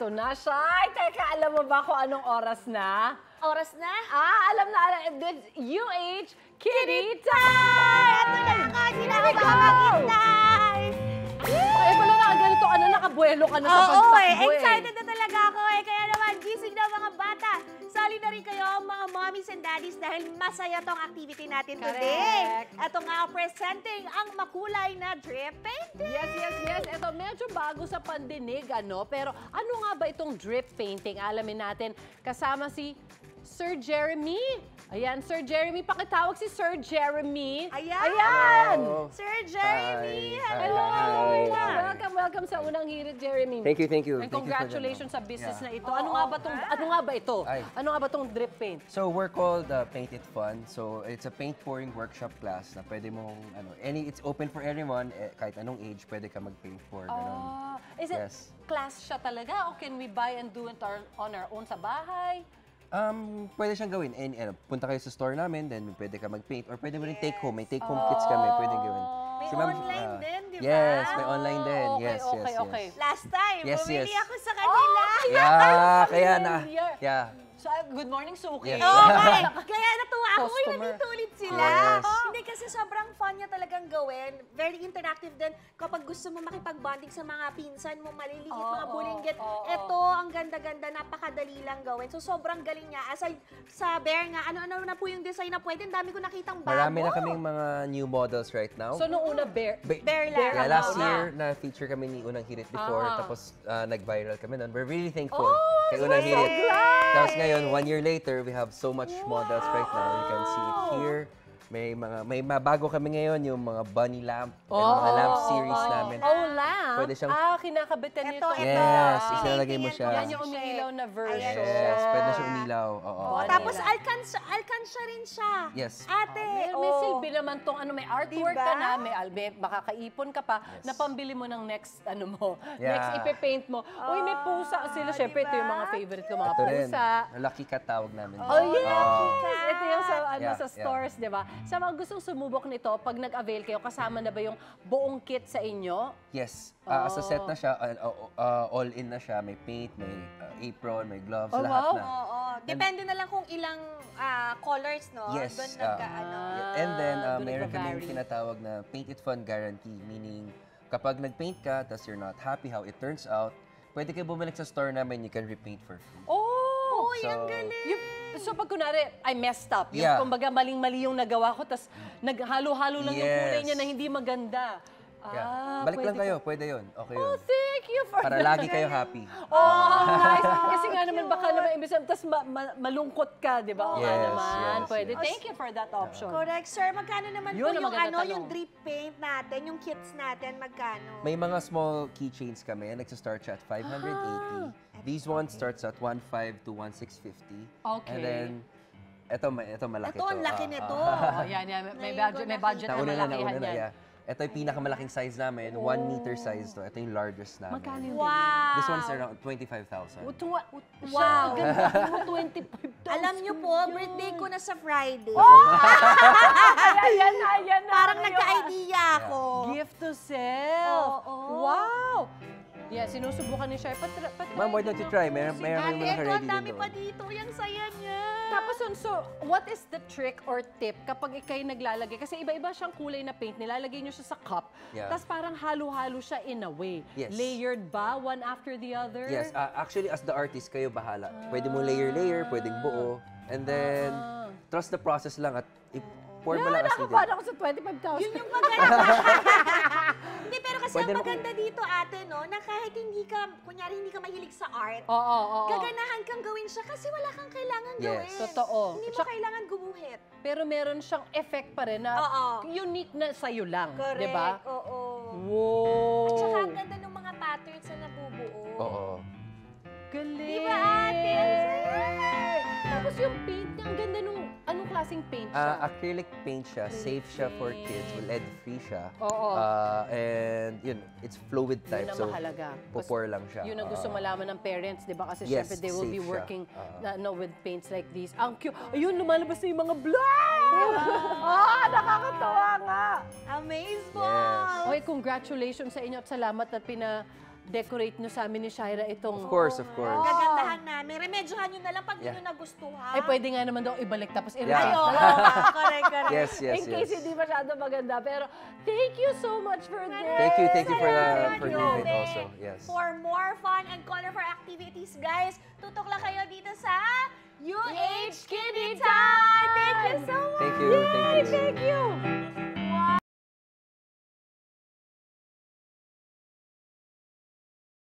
eto na siya. Ay, teka, alam mo ba kung anong oras na? Oras na? Alam na. It's UH Kitty Time! Ito na ako, sinabagitay! Ay, pala na, ganito, nakabuelo ka na sa Oo, pagtakbo excited na talaga ako Kaya naman, gising na mga bata. Sali na rin kayo mga mommies and daddies dahil masaya tong activity natin today. Ito nga, presenting ang makulay na drip painting. Yes. Ito, medyo bago sa pandinig, Pero ano nga ba itong drip painting? Alamin natin, kasama si Sir Jeremy. Ayan, Sir Jeremy, pakitawag si Sir Jeremy. Ayan! Hello. Sir Jeremy! Hi. Hello! Welcome sa unang hirit, Jeremy. Thank you. And congratulations sa business na ito. Ano nga ba itong drip paint? So we're called Paint It Fun. So it's a paint pouring workshop class na pwede mong it's open for everyone, kahit anong age pwede ka mag-paint pour. Is it class siya talaga o can we buy and do it on our own sa bahay? Pwede siyang gawin. Punta kayo sa store namin, then pwede ka mag-paint. Or pwede mo rin take home. May take home kits kami. Pwede gawin. May online din, di ba? Yes, may online din. Okay. Last time, bumili ako sa kanila. So, good morning, Suki. Okay. Kaya natuwa ako. Uy, Customer. nandito ulit sila. Yes. Hindi kasi sobrang fun niya talagang gawin. Very interactive din. Kapag gusto mo makipag-bonding sa mga pinsan mo, maliliit, mga bulinggit. Ito, ang ganda-ganda, napakadali lang gawin. So, sobrang galing niya. Aside sa Bear nga, ano-ano na po yung design na pwede. Ang dami ko nakitang bago. Marami na kaming mga new models right now. So, nung una, Bear lang. Yeah, last year, na-feature kami ni Unang Hirit before, tapos nag-viral kami nun. We're really thankful kay Unang Hirit. Tapos ngayon, 1 year later, we have so much models right now. You can see it here. May bago kami ngayon, yung mga bunny lamp and mga lamp series namin. Lamp? Pwede siyang... kinakabitan nito. Yes, isinalagay mo siya. Yan yung umiilaw na version. Yes, pwede na siya umilaw. Tapos alkansya rin siya. Yes. Ate, May silbi naman tong may artwork ka na, may makakaipon ka pa, na pambili mo ng next, next ipe-paint mo. Uy, may pusa sila. Siyempre, ito yung mga favorite ko, mga Ito rin. pusa. Lucky Cat tawag namin. Ito yung sa stores, di ba? Sa mga gustong sumubok nito, pag nag-avail kayo, kasama na ba yung buong kit sa inyo? Yes. As a set na siya, all-in na siya. May paint, may apron, may gloves, lahat na. Depende na lang kung ilang colors, no? Yes. Doon And then, doon mayroon nagva-vary. kami tinatawag na Paint It Fun Guarantee. Meaning, kapag nag-paint ka, tapos you're not happy how it turns out, pwede kayo bumalik sa store namin, you can repaint for free. Uy, ang galing! So pag kunwari, I messed up. Yung kumbaga maling-mali yung nagawa ko, tapos naghalo-halo lang yung kulay niya na hindi maganda. Balik lang kayo, pwede yun. Okay yun. Thank you for Para lagi kayo happy. Nice. Kasi nga naman, baka naman imbis tapos malungkot ka, di ba? Yes. Pwede. Thank you for that option. Correct, sir. Magkano naman Yun po ang maganda yung drip paint natin, yung kits natin, magkano? May mga small keychains kami. Nagsa-start siya at 580. These ones starts at 1,500 to 1,650. Okay. And then, ito malaki to. Ito, ang laki nito. Yan. May budget na malakihan yan. Yeah. Ito yung pinakamalaking size namin, 1 meter size to. Ito yung largest namin. Magkano yung Wow! This one's around 25,000. Wow! Ganda mo, 25,000. Alam niyo po, birthday ko na sa Friday. Ayan na. Parang nagka-idea ako. Gift to self. Oo. Wow! Yeah, sinusubukan ni Shai. Ma'am, why don't you try? Meron Ate, naman ito, naka-ready ang dami din pa doon. dito. Yung saya niya. Tapos, so, what is the trick or tip kapag ikay naglalagay? Kasi iba-iba siyang kulay na paint. Nilalagay niyo siya sa cup. Yeah. Tapos parang halo-halo siya in a way. Yes. Layered ba? One after the other? Yes, actually as the artist, kayo bahala. Pwede mo layer, pwedeng buo. And then, trust the process lang at i-pour mo lang as needed. Nakakabahan ako sa 25,000. Yun yung maganda. Hindi, pero kasi Pwede ang naman maganda dito, ate, no, na kahit hindi ka, kunyari hindi ka mahilig sa art, Oo. gaganahan kang gawin siya kasi wala kang kailangan gawin. Totoo. Hindi mo kailangan gumuhit. Pero meron siyang effect pa rin na unique na sa'yo lang. Correct. Di ba? Oo. Wow! At saka ang ganda ng mga patterns na nabubuo. Oo. Galing! Di ba, ate? Tapos yung paint niya, ang ganda nung, anong klaseng paint siya? Acrylic paint siya, safe siya for kids, lead-free siya. Oo. And yun, it's fluid type, Yun ang so mahalaga. pour lang siya. Yun ang gusto malaman ng parents, di ba? Kasi Yes, syempre they will be safe siya. working with paints like these. Ang cute. Ayun, lumalabas na yung mga blood! Nakakatawa nga! Amazing! Yes. Okay, congratulations sa inyo at salamat at decorate nyo sa amin ni Shaira itong... Of course, of course. Gagandahan namin. Remedyohan nyo na lang pag Yeah. nyo nagustuhan. Ay, pwede nga naman daw ibalik tapos Yeah. i-reset. Correct, correct. Yes, yes, In case yes. hindi masyado maganda. Pero thank you so much for this. Thank you for Salamat, the Joven. invite also. Yes. For more fun and colorful activities, guys, tutok lang kayo dito sa UH Kiddie Time! Thank you so much! Thank you. Thank you.